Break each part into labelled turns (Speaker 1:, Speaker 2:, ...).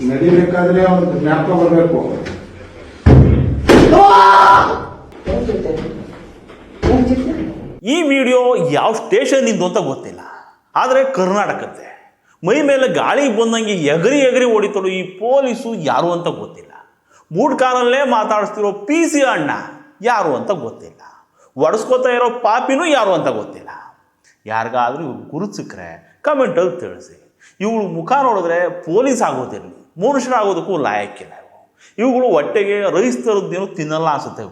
Speaker 1: ನಡಿಬೇಕಾದ್ರೆ ಅವ್ನು ಜ್ಞಾಪಕ ಬರಬೇಕು.
Speaker 2: ಈ ವಿಡಿಯೋ ಯಾವ ಸ್ಟೇಷನ್ ಇಂದು ಅಂತ ಗೊತ್ತಿಲ್ಲ, ಆದರೆ ಕರ್ನಾಟಕದ್ದೇ. ಮೈ ಮೇಲೆ ಗಾಳಿ ಬಂದಂಗೆ ಎಗರಿ ಎಗರಿ ಹೊಡಿತಳು ಈ ಪೊಲೀಸು ಯಾರು ಅಂತ ಗೊತ್ತಿಲ್ಲ. ಮೂಡ್ ಕಾರಲ್ಲೇ ಮಾತಾಡಿಸ್ತಿರೋ PC ಅಣ್ಣ ಯಾರು ಅಂತ ಗೊತ್ತಿಲ್ಲ. ಒಡಿಸ್ಕೋತಾ ಇರೋ ಪಾಪಿನೂ ಯಾರು ಅಂತ ಗೊತ್ತಿಲ್ಲ. ಯಾರಿಗಾದ್ರೂ ಇವ್ರು ಗುರುತು ಸಿಕ್ಕರೆ ಕಮೆಂಟಲ್ಲಿ ತಿಳಿಸಿ. ಇವ್ಳು ಮುಖ ನೋಡಿದ್ರೆ ಪೊಲೀಸ್ ಆಗೋದಿರಲಿ, ಮನುಷ್ಯರಾಗೋದಕ್ಕೂ ಲಾಯಕ್ಕಿಲ್ಲ. ಇವುಗಳು ಹೊಟ್ಟೆಗೆ ರೈಸ್ ಥರದ್ದೇನು ತಿನ್ನಲ್ಲ ಅನಿಸುತ್ತೆ.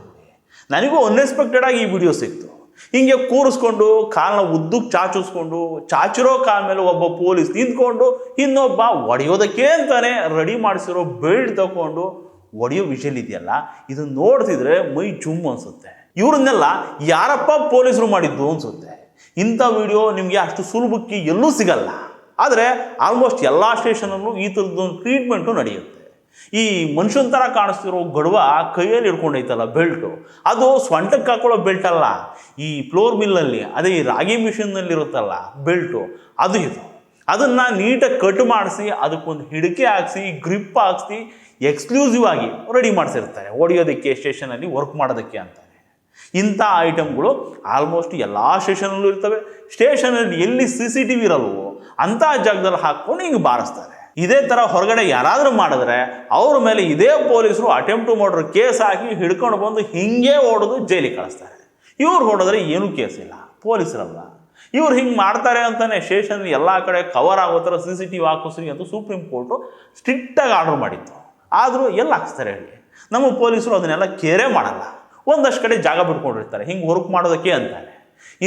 Speaker 2: ನನಗೂ ಅನ್ಎಕ್ಸ್ಪೆಕ್ಟೆಡ್ ಆಗಿ ಈ ವಿಡಿಯೋ ಸಿಕ್ತು. ಹಿಂಗೆ ಕೂರಿಸ್ಕೊಂಡು ಕಾಲನ್ನ ಉದ್ದಕ್ಕೆ ಚಾಚಿಸ್ಕೊಂಡು ಚಾಚಿರೋ ಕಾಲ ಮೇಲೆ ಒಬ್ಬ ಪೊಲೀಸ್ ನಿಂತ್ಕೊಂಡು ಇನ್ನೊಬ್ಬ ಹೊಡೆಯೋದಕ್ಕೆ ಅಂತಾನೆ ರೆಡಿ ಮಾಡಿಸಿರೋ ಬೆಲ್ಟ್ ತಗೊಂಡು ಹೊಡೆಯೋ ವಿಷಲ್ ಇದೆಯಲ್ಲ, ಇದನ್ನ ನೋಡ್ತಿದ್ರೆ ಮೈ ಜುಮ್ ಅನ್ಸುತ್ತೆ. ಇವ್ರನ್ನೆಲ್ಲ ಯಾರಪ್ಪ ಪೊಲೀಸರು ಮಾಡಿದ್ದು ಅನ್ಸುತ್ತೆ. ಇಂಥ ವಿಡಿಯೋ ನಿಮಗೆ ಅಷ್ಟು ಸುಲಭಕ್ಕೆ ಎಲ್ಲೂ ಸಿಗಲ್ಲ. ಆದರೆ ಆಲ್ಮೋಸ್ಟ್ ಎಲ್ಲ ಸ್ಟೇಷನಲ್ಲೂ ಈ ಥರದ್ದೊಂದು ಟ್ರೀಟ್ಮೆಂಟು ನಡೆಯುತ್ತೆ. ಈ ಮನುಷ್ಯನ ಥರ ಕಾಣಿಸ್ತಿರೋ ಗಡುವ ಕೈಯಲ್ಲಿ ಹಿಡ್ಕೊಂಡೈತಲ್ಲ ಬೆಲ್ಟು, ಅದು ಸ್ವಂಟಕ್ಕೆ ಹಾಕೊಳ್ಳೋ ಬೆಲ್ಟ್ ಅಲ್ಲ. ಈ ಫ್ಲೋರ್ ಮಿಲ್ಲಲ್ಲಿ ಅದೇ ಈ ರಾಗಿ ಮಿಷಿನ್ನಲ್ಲಿ ಇರುತ್ತಲ್ಲ ಬೆಲ್ಟು, ಅದು ಇದು. ಅದನ್ನು ನೀಟಾಗಿ ಕಟ್ ಮಾಡಿಸಿ ಅದಕ್ಕೊಂದು ಹಿಡಿಕೆ ಹಾಕ್ಸಿ ಗ್ರಿಪ್ ಹಾಕ್ಸಿ ಎಕ್ಸ್ಕ್ಲೂಸಿವ್ ಆಗಿ ರೆಡಿ ಮಾಡಿಸಿರ್ತಾರೆ ಹೊಡೆಯೋದಕ್ಕೆ, ಸ್ಟೇಷನಲ್ಲಿ ವರ್ಕ್ ಮಾಡೋದಕ್ಕೆ ಅಂತಾರೆ. ಇಂಥ ಐಟಮ್ಗಳು ಆಲ್ಮೋಸ್ಟ್ ಎಲ್ಲ ಸ್ಟೇಷನಲ್ಲೂ ಇರ್ತವೆ. ಸ್ಟೇಷನಲ್ಲಿ ಎಲ್ಲಿ CCTV ಇರಲ್ವೋ ಅಂಥ ಜಾಗದಲ್ಲಿ ಹಾಕ್ಕೊಂಡು ಹಿಂಗೆ ಬಾರಿಸ್ತಾರೆ. ಇದೇ ಥರ ಹೊರಗಡೆ ಯಾರಾದರೂ ಮಾಡಿದ್ರೆ ಅವ್ರ ಮೇಲೆ ಇದೇ ಪೊಲೀಸರು ಅಟೆಂಪ್ಟ್ ಟು ಮರ್ಡರ್ ಕೇಸ್ ಹಾಕಿ ಹಿಡ್ಕೊಂಡು ಬಂದು ಹಿಂಗೆ ಹೊಡೆದು ಜೈಲಿಗೆ ಕಳಿಸ್ತಾರೆ. ಇವ್ರು ಹೊಡೆದ್ರೆ ಏನೂ ಕೇಸ್ ಇಲ್ಲ, ಪೊಲೀಸರಲ್ಲ. ಇವ್ರು ಹಿಂಗೆ ಮಾಡ್ತಾರೆ ಅಂತಲೇ ಸ್ಟೇಷನಲ್ಲಿ ಎಲ್ಲ ಕಡೆ ಕವರ್ ಆಗೋ ಥರ CCTV ಹಾಕಿಸ್ರಿ ಅಂತ ಸುಪ್ರೀಂ ಕೋರ್ಟು ಸ್ಟ್ರಿಕ್ಟಾಗಿ ಆರ್ಡರ್ ಮಾಡಿತ್ತು. ಆದರೂ ಎಲ್ಲಿ ಹಾಕ್ಸ್ತಾರೆ ಹೇಳಿ? ನಮ್ಮ ಪೊಲೀಸರು ಅದನ್ನೆಲ್ಲ ಕೇರೇ ಮಾಡಲ್ಲ. ಒಂದಷ್ಟು ಕಡೆ ಜಾಗ ಬಿಟ್ಕೊಂಡಿರ್ತಾರೆ ಹಿಂಗೆ ವರ್ಕ್ ಮಾಡೋದಕ್ಕೆ ಅಂತಾರೆ.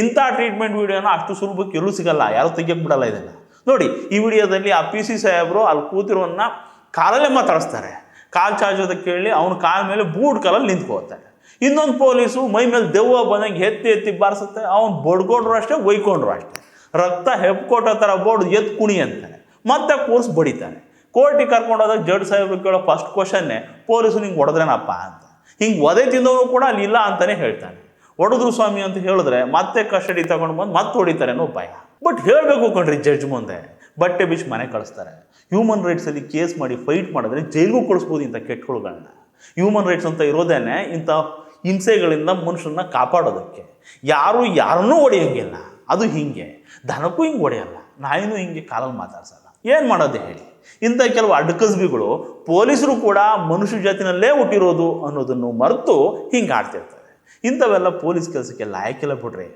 Speaker 2: ಇಂಥ ಟ್ರೀಟ್ಮೆಂಟ್ ವಿಡಿಯೋನ ಅಷ್ಟು ಸುಲಭಕ್ಕೆ ಎಲ್ಲೂ ಸಿಗಲ್ಲ, ಯಾರು ತೆಗಿಯಕ್ಕೆ ಬಿಡಲ್ಲ ಇದನ್ನು. ನೋಡಿ, ಈ ವಿಡಿಯೋದಲ್ಲಿ ಆ PC ಸಾಹೇಬರು ಅಲ್ಲಿ ಕೂತಿರೋನ್ನ ಕಾಲಲ್ಲೇ ಮಾತಾಡಿಸ್ತಾರೆ. ಕಾಲು ಚಾಚೋದಕ್ಕೆ ಕೇಳಿ ಅವ್ನ ಕಾಲ ಮೇಲೆ ಬೂಟ್ ಕಾಲಲ್ಲಿ ನಿಂತ್ಕೋತಾರೆ. ಇನ್ನೊಂದು ಪೊಲೀಸು ಮೈ ಮೇಲೆ ದೆವ್ವ ಬಂದಂಗೆ ಎತ್ತಿ ಬಾರಿಸುತ್ತೆ. ಅವ್ನು ಬಡ್ಕೊಂಡ್ರು ಅಷ್ಟೇ, ಒಯ್ಕೊಂಡ್ರು ಅಷ್ಟೇ. ರಕ್ತ ಹೆಪ್ಕೊಟ್ಟೋ ಥರ ಬೋರ್ಡ್ ಎತ್ತು ಕುಣಿ ಅಂತಾನೆ, ಮತ್ತೆ ಕೋರ್ಸ್ ಬಡಿತಾನೆ. ಕೋರ್ಟಿಗೆ ಕರ್ಕೊಂಡೋದಾಗ ಜಡ್ಜ್ ಸಾಹೇಬ್ರು ಕೇಳೋ ಫಸ್ಟ್ ಕ್ವಶನ್ನೇ ಪೊಲೀಸು ನಿಂಗೆ ಹೊಡೆದ್ರೇನಪ್ಪ ಅಂತ. ಹಿಂಗೆ ಒದೆ ತಿಂದವರು ಕೂಡ ಅಲ್ಲಿ ಇಲ್ಲ ಅಂತಲೇ ಹೇಳ್ತಾನೆ. ಹೊಡೆದ್ರು ಸ್ವಾಮಿ ಅಂತ ಹೇಳಿದ್ರೆ ಮತ್ತೆ ಕಸ್ಟಡಿ ತಗೊಂಡು ಬಂದು ಮತ್ತೆ ಹೊಡಿತಾರೆ ಅನ್ನೋ ಭಯ. ಬಟ್ ಹೇಳಬೇಕು ಕಣ್ರಿ, ಜಡ್ಜ್ ಮುಂದೆ ಬಟ್ಟೆ ಬಿಚ್ಚಿ ಮನೆ ಕಳಿಸ್ತಾರೆ. ಹ್ಯೂಮನ್ ರೈಟ್ಸಲ್ಲಿ ಕೇಸ್ ಮಾಡಿ ಫೈಟ್ ಮಾಡಿದ್ರೆ ಜೈಲಿಗೂ ಕಳಿಸ್ಬೋದು ಇಂಥ ಕೆಟ್ಟಗಳನ್ನ. ಹ್ಯೂಮನ್ ರೈಟ್ಸ್ ಅಂತ ಇರೋದೇನೆ ಇಂಥ ಹಿಂಸೆಗಳಿಂದ ಮನುಷ್ಯರನ್ನ ಕಾಪಾಡೋದಕ್ಕೆ. ಯಾರು ಯಾರನ್ನೂ ಹೊಡೆಯೋಂಗಿಲ್ಲ, ಅದು ಹಿಂಗೆ. ದನಕ್ಕೂ ಹಿಂಗೆ ಹೊಡೆಯಲ್ಲ, ನಾಯಿನೂ ಹಿಂಗೆ ಕಾಲಲ್ಲಿ ಮಾತಾಡ್ಸಲ್ಲ. ಏನು ಮಾಡೋದು ಹೇಳಿ? ಇಂಥ ಕೆಲವು ಅಡ್ಕಸ್ಬಿಗಳು ಪೊಲೀಸರು ಕೂಡ ಮನುಷ್ಯ ಜಾತಿನಲ್ಲೇ ಹುಟ್ಟಿರೋದು ಅನ್ನೋದನ್ನು ಮರೆತು ಹಿಂಗೆ ಆಡ್ತಿರ್ತಾರೆ. ಇಂಥವೆಲ್ಲ ಪೊಲೀಸ್ ಕೆಲಸಕ್ಕೆ ಲಾಯಕ್ಕಿಲ್ಲ ಬಿಡ್ರಿ.